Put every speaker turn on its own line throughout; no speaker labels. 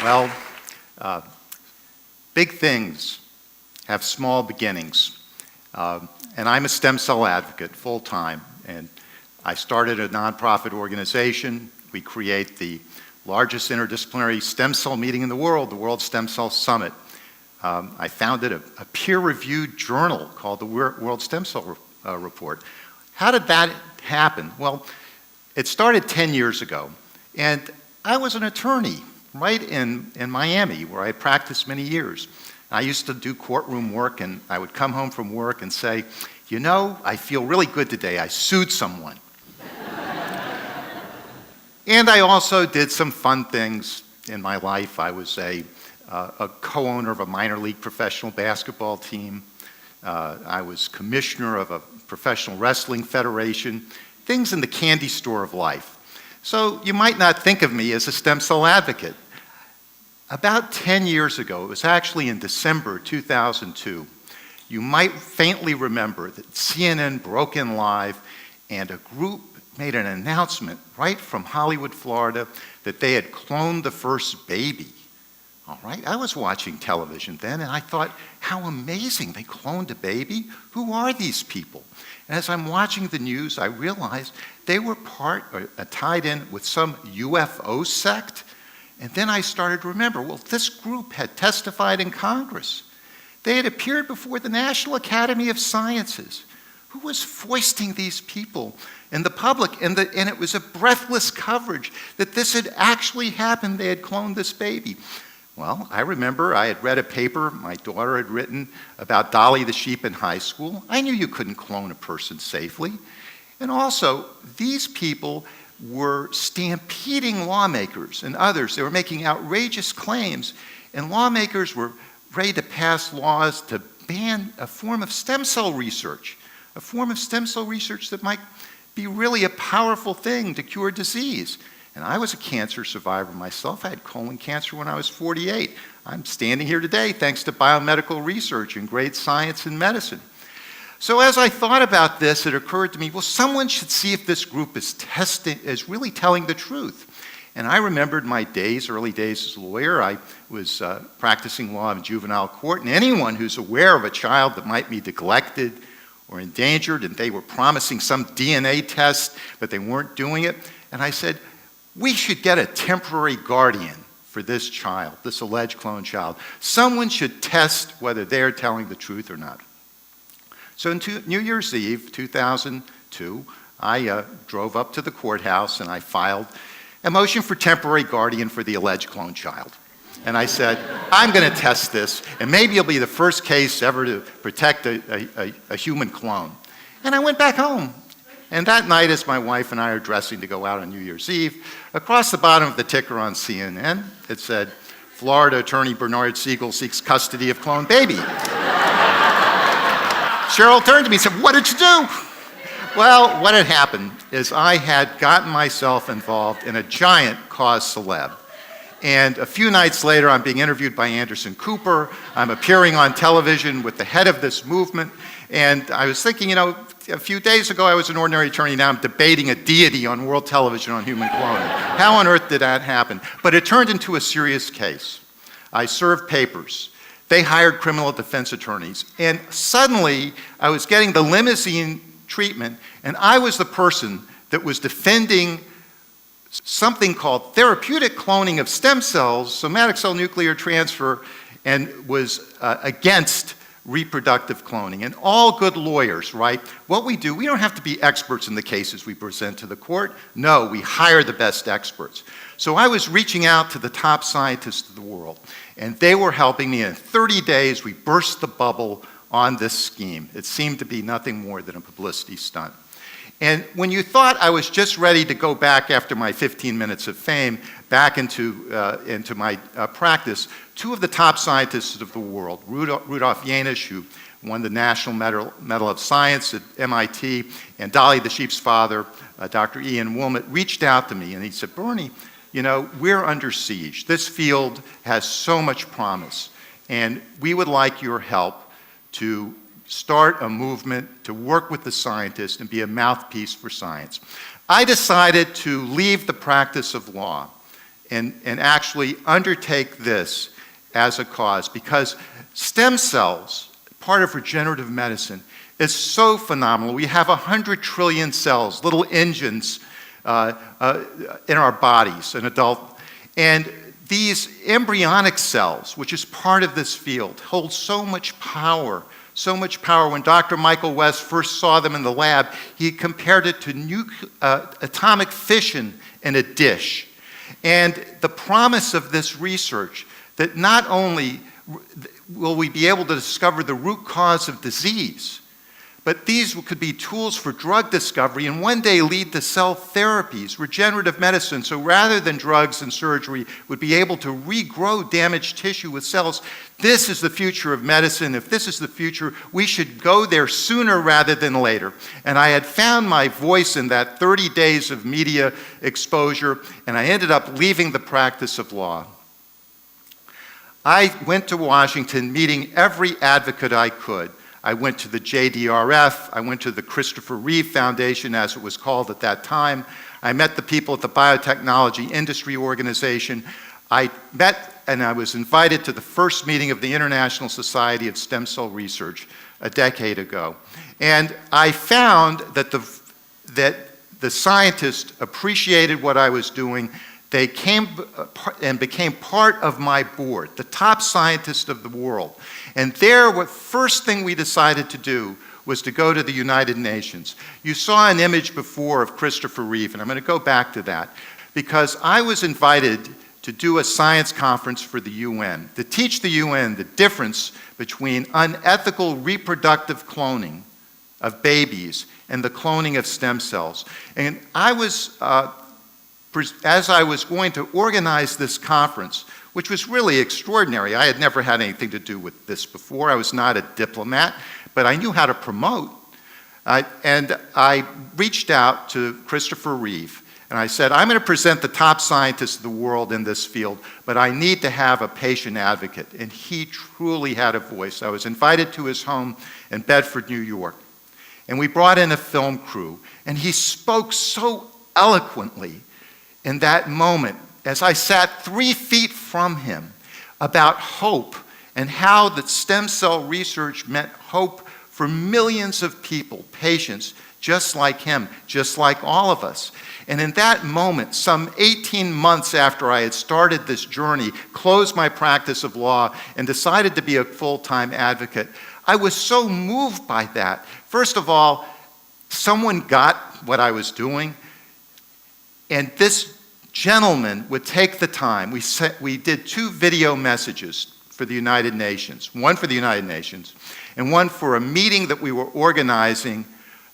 Well, big things have small beginnings. And I'm a stem cell advocate full-time. And I started a nonprofit organization. We create the largest interdisciplinary stem cell meeting in the World Stem Cell Summit. I founded a peer-reviewed journal called the World Stem Cell Report. How did that happen? Well, it started 10 years ago. And I was an attorney right in Miami, where I practiced many years. I used to do courtroom work, and I would come home from work and say, you know, I feel really good today. I sued someone. And I also did some fun things in my life. I was a co-owner of a minor league professional basketball team. I was commissioner of a professional wrestling federation, things in the candy store of life. So you might not think of me as a stem cell advocate. About 10 years ago, it was actually in December 2002, you might faintly remember that CNN broke in live and a group made an announcement right from Hollywood, Florida, that they had cloned the first baby. All right, I was watching television then, and I thought, how amazing, they cloned a baby? Who are these people? And as I'm watching the news, I realized they were tied in with some UFO sect. And then I started to remember, well, this group had testified in Congress. They had appeared before the National Academy of Sciences. Who was foisting these people in the public? And it was a breathless coverage that this had actually happened. They had cloned this baby. Well, I remember I had read a paper my daughter had written about Dolly the sheep in high school. I knew you couldn't clone a person safely. And also, these people were stampeding lawmakers and others. They were making outrageous claims, and lawmakers were ready to pass laws to ban a form of stem cell research, that might be really a powerful thing to cure disease. And I was a cancer survivor myself. I had colon cancer when I was 48. I'm standing here today thanks to biomedical research and great science and medicine. So as I thought about this, it occurred to me, well, someone should see if this group is really telling the truth. And I remembered my early days as a lawyer. I was practicing law in juvenile court, and anyone who's aware of a child that might be neglected or endangered, and they were promising some DNA test, but they weren't doing it. And I said, we should get a temporary guardian for this child, this alleged clone child. Someone should test whether they're telling the truth or not. So on New Year's Eve, 2002, I drove up to the courthouse and I filed a motion for temporary guardian for the alleged clone child. And I said, I'm going to test this, and maybe it'll be the first case ever to protect a human clone. And I went back home. And that night, as my wife and I are dressing to go out on New Year's Eve, across the bottom of the ticker on CNN, it said, Florida attorney Bernard Siegel seeks custody of cloned baby. Cheryl turned to me and said, what did you do? Well, what had happened is I had gotten myself involved in a giant cause celeb. And a few nights later, I'm being interviewed by Anderson Cooper. I'm appearing on television with the head of this movement. And I was thinking, you know, a few days ago I was an ordinary attorney. Now I'm debating a deity on world television on human cloning. How on earth did that happen? But it turned into a serious case. I served papers. They hired criminal defense attorneys. And suddenly, I was getting the limousine treatment, and I was the person that was defending something called therapeutic cloning of stem cells, somatic cell nuclear transfer, and was against reproductive cloning. And all good lawyers, right? What we do, we don't have to be experts in the cases we present to the court. No, we hire the best experts. So I was reaching out to the top scientists of the world, and they were helping me. In 30 days, we burst the bubble on this scheme. It seemed to be nothing more than a publicity stunt. And when you thought I was just ready to go back after my 15 minutes of fame, back into my practice, two of the top scientists of the world, Rudolf Janisch, who won the National Medal of Science at MIT, and Dolly the sheep's father, Dr. Ian Wilmot, reached out to me and he said, Bernie, you know, we're under siege. This field has so much promise, and we would like your help to start a movement to work with the scientists and be a mouthpiece for science. I decided to leave the practice of law and actually undertake this as a cause, because stem cells, part of regenerative medicine, is so phenomenal. We have 100 trillion cells, little engines in our bodies, an adult. And these embryonic cells, which is part of this field, hold so much power, so much power. When Dr. Michael West first saw them in the lab, he compared it to atomic fission in a dish. And the promise of this research, that not only will we be able to discover the root cause of disease, but these could be tools for drug discovery and one day lead to cell therapies, regenerative medicine. So rather than drugs and surgery, would be able to regrow damaged tissue with cells. This is the future of medicine. If this is the future, we should go there sooner rather than later. And I had found my voice in that 30 days of media exposure, and I ended up leaving the practice of law. I went to Washington meeting every advocate I could. I went to the JDRF, I went to the Christopher Reeve Foundation, as it was called at that time. I met the people at the Biotechnology Industry Organization. I met and I was invited to the first meeting of the International Society of Stem Cell Research a decade ago. And I found that the scientists appreciated what I was doing. They came and became part of my board, the top scientists of the world. And there, what first thing we decided to do was to go to the United Nations. You saw an image before of Christopher Reeve, and I'm going to go back to that, because I was invited to do a science conference for the UN, to teach the UN the difference between unethical reproductive cloning of babies and the cloning of stem cells. And I was, as I was going to organize this conference, which was really extraordinary. I had never had anything to do with this before. I was not a diplomat, but I knew how to promote. And I reached out to Christopher Reeve, and I said, I'm going to present the top scientists of the world in this field, but I need to have a patient advocate. And he truly had a voice. I was invited to his home in Bedford, New York. And we brought in a film crew, and he spoke so eloquently in that moment, as I sat 3 feet from him, about hope and how that stem cell research meant hope for millions of people, patients, just like him, just like all of us. And in that moment, some 18 months after I had started this journey, closed my practice of law, and decided to be a full-time advocate, I was so moved by that. First of all, someone got what I was doing, and this gentleman would take the time. We did 2 video messages for the United Nations, one for the United Nations and one for a meeting that we were organizing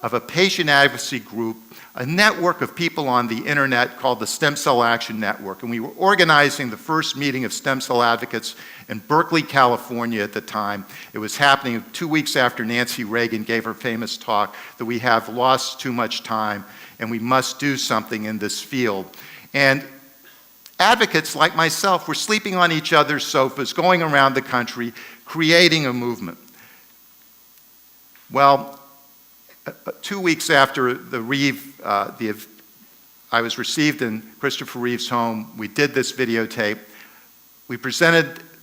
of a patient advocacy group, a network of people on the internet called the Stem Cell Action Network. And we were organizing the first meeting of stem cell advocates in Berkeley, California at the time. It was happening 2 weeks after Nancy Reagan gave her famous talk that we have lost too much time and we must do something in this field. And advocates like myself were sleeping on each other's sofas, going around the country, creating a movement. Well, 2 weeks after I was received in Christopher Reeve's home, we did this videotape.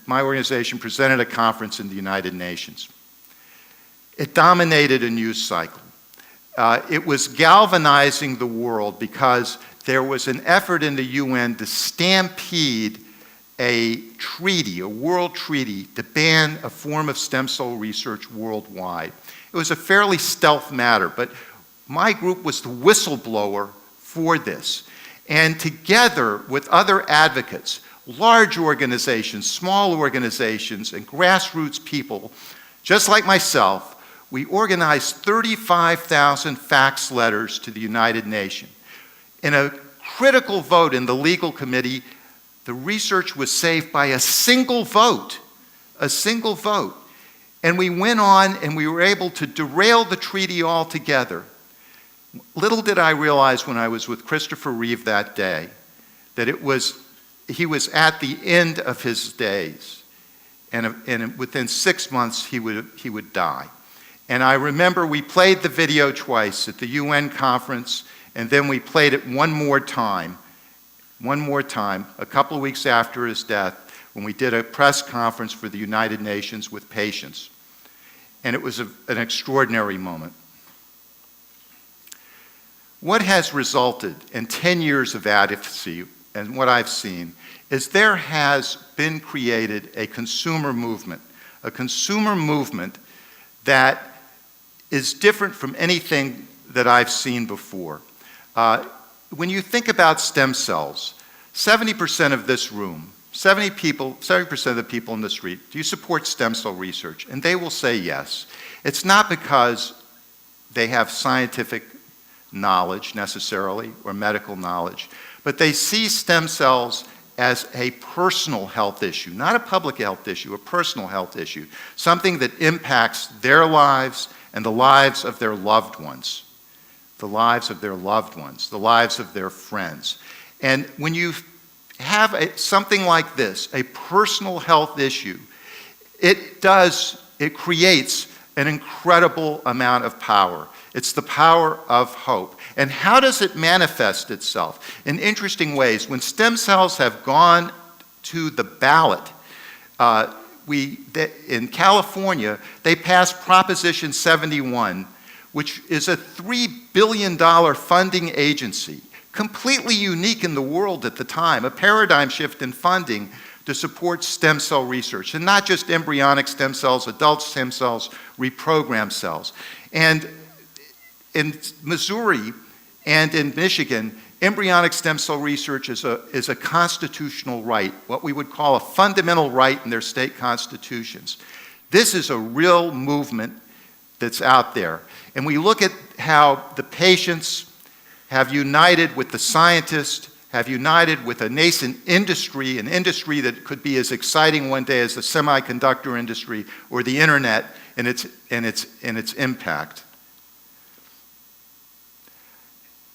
My organization presented a conference in the United Nations. It dominated a news cycle. It was galvanizing the world because there was an effort in the UN to stampede a treaty, a world treaty, to ban a form of stem cell research worldwide. It was a fairly stealth matter, but my group was the whistleblower for this. And together with other advocates, large organizations, small organizations, and grassroots people, just like myself, we organized 35,000 fax letters to the United Nations. In a critical vote in the legal committee, the research was saved by a single vote. A single vote. And we went on and we were able to derail the treaty altogether. Little did I realize when I was with Christopher Reeve that day that he was at the end of his days. And within 6 months he would die. And I remember we played the video twice at the UN conference, and then we played it one more time one more time, a couple of weeks after his death, when we did a press conference for the United Nations with patients. And it was an extraordinary moment. What has resulted in 10 years of advocacy, and what I've seen, is there has been created a consumer movement that is different from anything that I've seen before. When you think about stem cells, 70% of this room, 70% of the people in the street, do you support stem cell research? And they will say yes. It's not because they have scientific knowledge necessarily, or medical knowledge, but they see stem cells as a personal health issue, not a public health issue, a personal health issue, something that impacts their lives and the lives of their loved ones, the lives of their friends. And when you have something like this, a personal health issue, it creates an incredible amount of power. It's the power of hope. And how does it manifest itself? In interesting ways. When stem cells have gone to the ballot, in California, they passed Proposition 71, which is a $3 billion funding agency, completely unique in the world at the time, a paradigm shift in funding to support stem cell research, and not just embryonic stem cells, adult stem cells, reprogrammed cells. And in Missouri and in Michigan, embryonic stem cell research is a constitutional right, what we would call a fundamental right in their state constitutions. This is a real movement that's out there. And we look at how the patients have united with the scientists, have united with a nascent industry, an industry that could be as exciting one day as the semiconductor industry or the internet in its impact.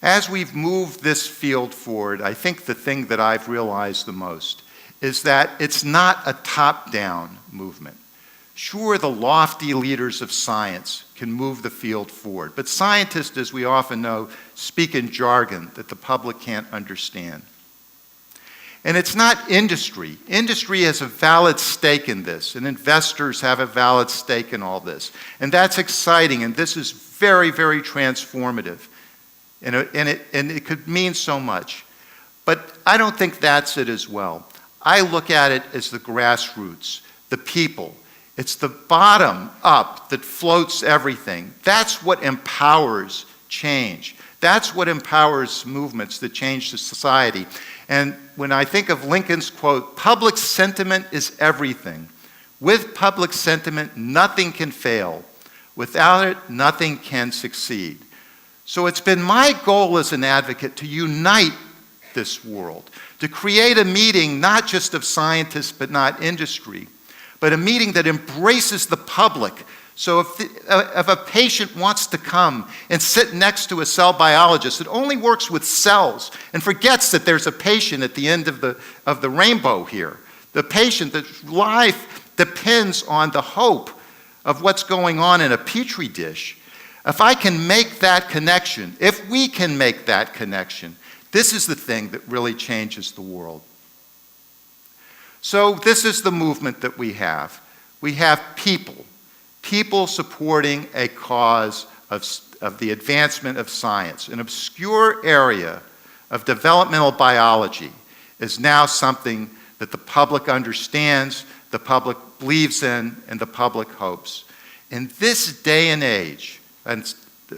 As we've moved this field forward, I think the thing that I've realized the most is that it's not a top-down movement. Sure, the lofty leaders of science can move the field forward, but scientists, as we often know, speak in jargon that the public can't understand. And it's not industry. Industry has a valid stake in this, and investors have a valid stake in all this. And that's exciting, and this is very, very transformative. And it could mean so much. But I don't think that's it as well. I look at it as the grassroots, the people. It's the bottom up that floats everything. That's what empowers change. That's what empowers movements that change the society. And when I think of Lincoln's quote, public sentiment is everything. With public sentiment, nothing can fail. Without it, nothing can succeed. So it's been my goal as an advocate to unite this world, to create a meeting not just of scientists but not industry, but a meeting that embraces the public. So if a patient wants to come and sit next to a cell biologist that only works with cells and forgets that there's a patient at the end of the rainbow here, the patient that's life depends on the hope of what's going on in a petri dish, if I can make that connection, if we can make that connection, this is the thing that really changes the world. So this is the movement that we have. We have people supporting a cause of the advancement of science. An obscure area of developmental biology is now something that the public understands, the public believes in, and the public hopes. In this day and age, and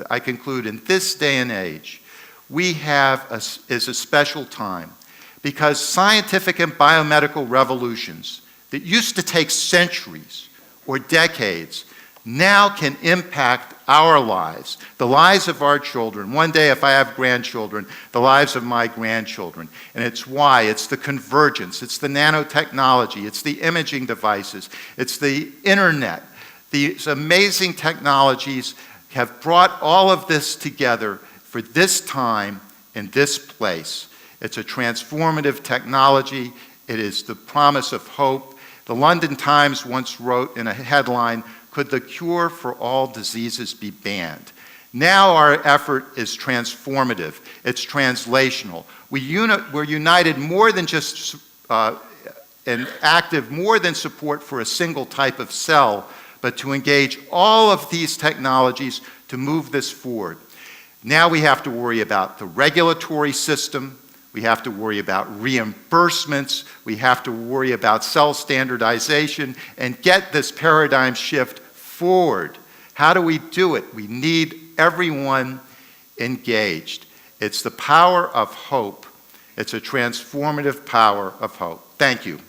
I conclude, in this day and age, we have is a special time because scientific and biomedical revolutions that used to take centuries or decades now can impact our lives, the lives of our children. One day, if I have grandchildren, the lives of my grandchildren. And it's why. It's the convergence. It's the nanotechnology. It's the imaging devices. It's the internet. These amazing technologies have brought all of this together for this time in this place. It's a transformative technology. It is the promise of hope. The London Times once wrote in a headline, "Could the cure for all diseases be banned?" Now our effort is transformative. It's translational. We're united more than just and active more than support for a single type of cell, but to engage all of these technologies to move this forward. Now we have to worry about the regulatory system. We have to worry about reimbursements. We have to worry about cell standardization and get this paradigm shift forward. How do we do it? We need everyone engaged. It's the power of hope. It's a transformative power of hope. Thank you.